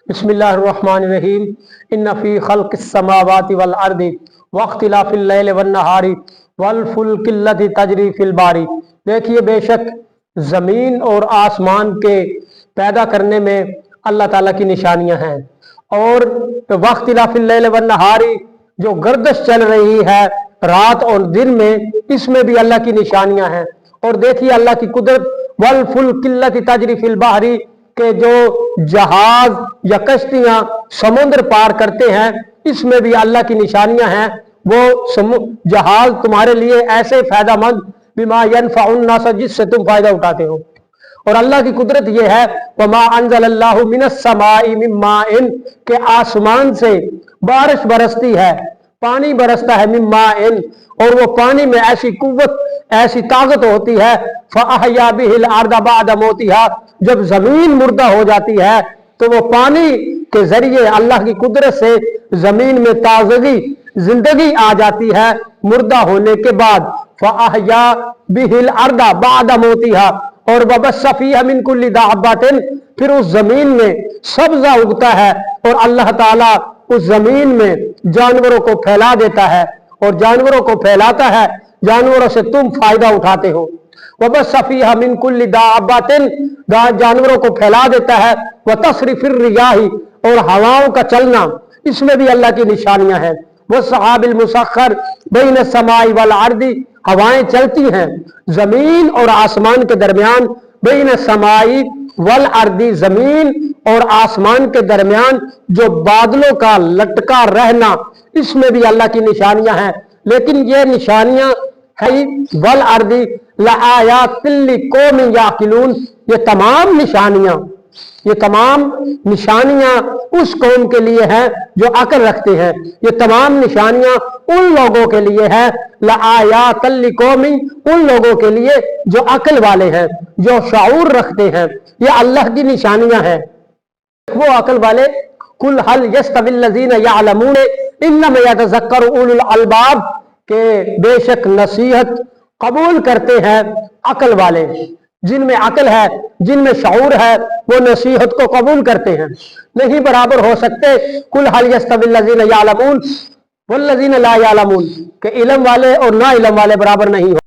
बिस्मिल्लाहिर्रहमानिर्रहीम इन्न फी खल्क़िस समावाति वल अर्दि वख्तिलाफिल लैलि वन नहारी वल फुल्कि लती तजरी फिल बारी। देखिए, बेशक ज़मीन और आसमान के पैदा करने में अल्लाह ताला की निशानियां हैं, और वख्तिलाफिल लैलि वन नहारी, जो गर्दिश चल रही है रात और दिन में, इसमें भी अल्लाह की निशानियां हैं। और देखिए अल्लाह की कुदरत, वल फुल्कि लती तजरी फिल बारी, के जो जहाज या कश्तियां समुद्र पार करते हैं, इसमें भी अल्लाह की निशानियां हैं। वो जहाज तुम्हारे लिए ऐसे फायदामंद, बिमा यनफउन नास, जिससे तुम फायदा उठाते हो। और अल्लाह की कुदरत यह है, वमा अंज़लल्लाहु मिनस समाई मिन माइन, के आसमान से बारिश बरसती है, पानी बरसता है, मिन माइन, और वो पानी में ऐसी कुव्वत, ऐसी ताकत होती है, फअहया बिहिल अर्द बअद मौतिहा, जब जमीन मुर्दा हो जाती है तो वो पानी के जरिए अल्लाह की कुदरत से जमीन में ताजगी, जिंदगी आ जाती है मुर्दा होने के बाद। फअहया बिहिल अर्द बअद मौतिहा, और वबस्सा फीहा मिन कुल्ली दाब्बातिन, फिर उस जमीन में सब्जा उगता है, और अल्लाह ताला उस जमीन में जानवरों को फैला देता है, और जानवरों को फैलाता है, जानवरों से तुम फायदा उठाते हो। वबस्सा फीहा मिन कुल्ली दाब्बातिन, जानवरों को फैला देता है। व तसरिफिर रियाही, और हवाओं का चलना, इसमें भी अल्लाह की निशानियां हैं। वह सहाबिल मुसख्खर बैन समाई वल अर्दी, हवाएं चलती हैं जमीन और आसमान के दरमियान, बैन समाई वल अर्दी, जमीन और आसमान के दरमियान जो बादलों का लटका रहना, इसमें भी अल्लाह की निशानियां हैं। लेकिन ये निशानियां है वल अर्दी लआयातिल लिकौमिन याकिलून, ये तमाम निशानियां उस कौम के लिए हैं जो अकल रखते हैं। ये तमाम निशानियां उन लोगों के लिए है, लआयातिल लिकौमिन, उन लोगों के लिए जो अकल वाले हैं, जो शऊर रखते हैं। ये अल्लाह की निशानियां हैं। वो अकल वाले, कुल हल यस्तविल लज़ीना यअलमून इन्नमा यतज़क्करु उलुल अलबाब, के बेशक नसीहत कबूल करते हैं अकल वाले, जिनमें अकल है, जिनमें शऊर है, वो नसीहत को कबूल करते हैं। नहीं बराबर हो सकते कुल हल यस्तविल लज़ीना यअलमून वल्लज़ीना ला यअलमून, के इल्म वाले और ना इल्म वाले बराबर नहीं हो।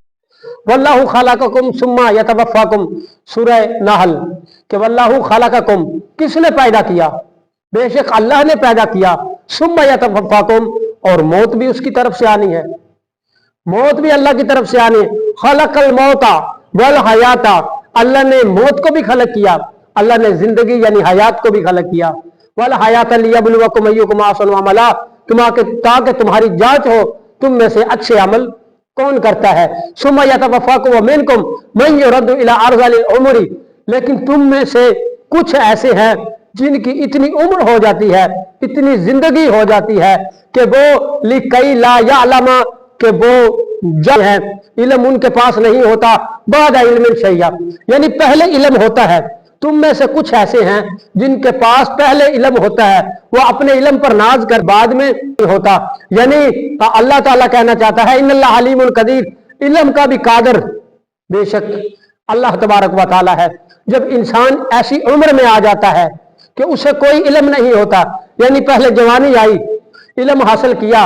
वल्लाहु खलक़कुम सुम्मा यतवफ़्फ़ाकुम, सूरह नहल, के वल्लाहु खलक़कुम, किसने पैदा किया? बेशक अल्लाह ने पैदा किया। सुम्मा यतवफ़्फ़ाकुम, और मौत भी उसकी तरफ से आनी है, मौत भी अल्लाह की तरफ से आनी है। खलक़ल मौता वल हयाता, अल्लाह ने मौत को भी खलक किया, अल्लाह ने जिंदगी यानी हयात को भी खलक किया। वल हयात लियब्लुवकुम अय्युकुम अहसनु अमला, ताकि तुम्हारी जांच हो तुम में से अच्छे अमल कौन करता है। सुम्मा यतवफ़्फ़ाकुम व मिनकुम मन युरद्दु इला अर्ज़लिल उमरी, लेकिन तुम में से कुछ ऐसे हैं जिनकी इतनी उम्र हो जाती है, इतनी जिंदगी हो जाती है कि वो लिकई ला यअलमा, कि वो जब है इल्म उनके पास नहीं होता, बाद इल्म शैया, यानी पहले इल्म होता है। तुम में से कुछ ऐसे हैं जिनके पास पहले इल्म होता है, वो अपने इल्म पर नाज कर बाद में नहीं होता। यानी अल्लाह ताला कहना चाहता है इन्नल्लाह अलीमुल कदीर, इल्म का भी कादर बेशक अल्लाह तबारक व तआला है। जब इंसान ऐसी उम्र में आ जाता है कि उसे कोई इल्म नहीं होता, यानी पहले जवानी आई, इल्म हासिल किया,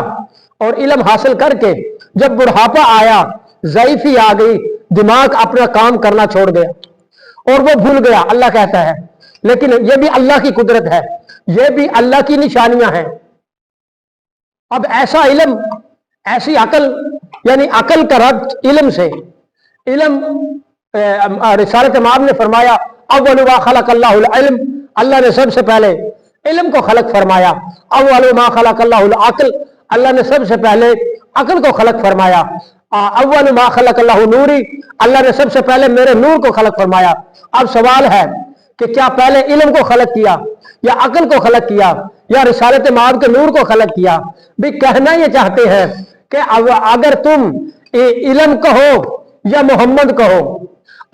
और इल्म हासिल करके जब बुढ़ापा आया, ज़ईफी आ गई, दिमाग अपना काम करना छोड़ गया और वो भूल गया, अल्लाह कहता है। लेकिन ये भी अल्लाह की कुदरत है, ये भी अल्लाह की निशानियां हैं। अब ऐसा इल्म, ऐसी अकल, यानी अकल का रब्त इल्म से, इल्म रिसालत इमाम ने फरमाया अव्वलु मा खलक़ल्लाहुल इल्म, अल्लाह ने सबसे पहले इल्म को खलक फरमाया। अव्वलु मा खलक़ल्लाहुल अक़ल, अल्लाह ने सबसे पहले अकल को खलक फरमाया। अव्वलु मा खलक़ल्लाहु नूरी, अल्लाह ने सबसे पहले मेरे नूर को खलक फरमाया। अब सवाल है कि क्या पहले इल्म को खलक किया, या अकल को खलक किया, या रिसालत इमाम के नूर को खलक किया? भी कहना ये चाहते हैं कि अगर तुम इल्म कहो या मोहम्मद कहो,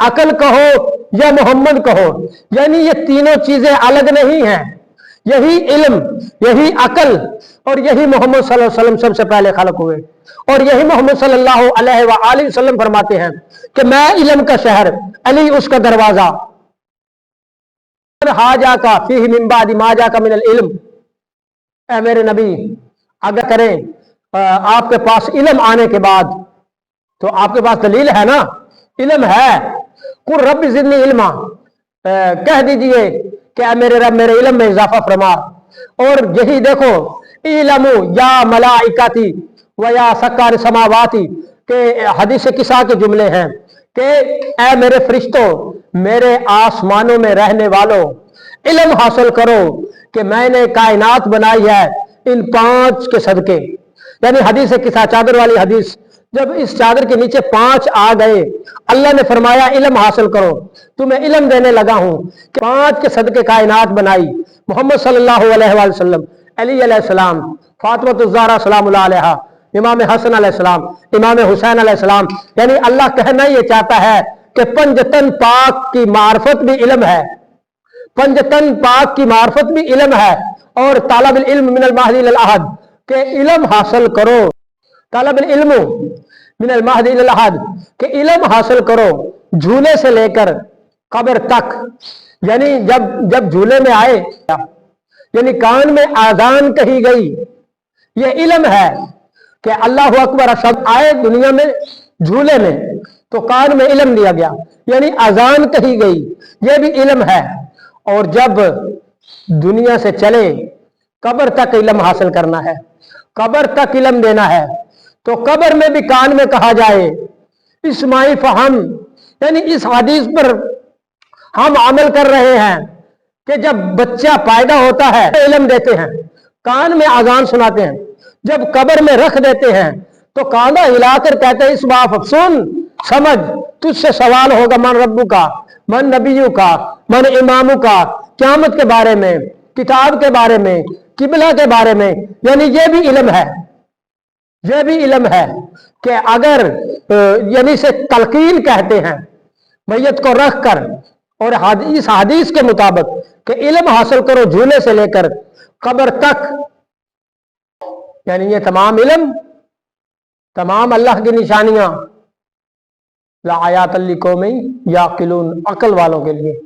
अकल कहो या मोहम्मद कहो, यानी ये तीनों चीजें अलग नहीं हैं। यही इल्म, यही अकल और यही मोहम्मद सल्लल्लाहु अलैहि वसल्लम सबसे पहले खलक हुए। और यही मोहम्मद सल्लल्लाहु अलैहि वसल्लम फरमाते हैं कि मैं इल्म का शहर, अली उसका दरवाजा, हाजा का फीह मिन बादि मा जाका मिनल इल्म, ऐ मेरे नबी अगर करें आपके पास इल्म आने के बाद, तो आपके पास दलील है ना, इल्म है, कुल रब्बि ज़िदनी इल्मा, कह दीजिए कि ऐ मेरे रब मेरे इल्म में इजाफा फरमा। और यही देखो इल्मु या मलाइकाती व या सक्कार समावाती के हदीस किसा के जुमले हैं कि ऐ मेरे फरिश्तों, मेरे आसमानों में रहने वालों, इल्म हासिल करो कि मैंने कायनात बनाई है इन 5 के सदके। यानी हदीस किसा चादर वाली हदीस, जब इस चादर के नीचे 5 आ गए, अल्लाह ने फरमाया इल्म हासिल करो, तुम्हें इल्म देने लगा हूं कि 5 के सदके कायनात बनाई। मोहम्मद सल्लल्लाहु अलैहि वसल्लम, अली अलैहिस्सलाम, फातिमा ज़हरा सलामुल्लाह अलैहा, इमाम हसन अलैहिस्सलाम, इमाम हुसैन अलैहिस्सलाम। यानी अल्लाह कहना ये चाहता है कि पंजतन पाक की मार्फत भी इल्म है, पंजतन पाक की मार्फत भी इल्म है। और तालब इल्म मिनल महदी इलल अहद, के इल्म हासिल करो, तालब इल्म मिनल महदी इलल अहद, के इल्म हासिल करो झूले से लेकर कब्र तक। यानी जब झूले में आए, यानी कान में आजान कही गई, ये इल्म है कि अल्लाह अकबर शब्द आए दुनिया में झूले में, तो कान में इल्म दिया गया, यानी अजान कही गई, ये भी इल्म है। और जब दुनिया से चले, कब्र तक इल्म हासिल करना है, कब्र तक इल्म देना है, तो कब्र में भी कान में कहा जाए इस्माई फहम। यानी इस हदीस पर हम अमल कर रहे हैं कि जब बच्चा पैदा होता है इल्म देते हैं, कान में अजान सुनाते हैं, जब कब्र में रख देते हैं तो कांधा हिलाकर कहते हैं इस बाप सुन समझ, तुझसे सवाल होगा मन रब्बू का, मन नबियू का, मन इमामू का, क़यामत के बारे में, किताब के बारे में, किबला के बारे में। यानी ये भी इल्म है, ये भी इल्म है कि अगर यानी से तलकीन कहते हैं मैयत को रख कर, और इस हदीस के मुताबिक कि इल्म हासिल करो झूले से लेकर कब्र तक। यानी ये तमाम इल्म, तमाम अल्लाह की निशानियां लायात लिकौमिन याकिलून, अकल वालों के लिए।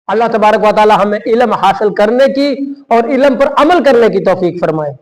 अल्लाह तबारक व तआला हमें इल्म हासिल करने की और इल्म पर अमल करने की तौफीक फरमाए।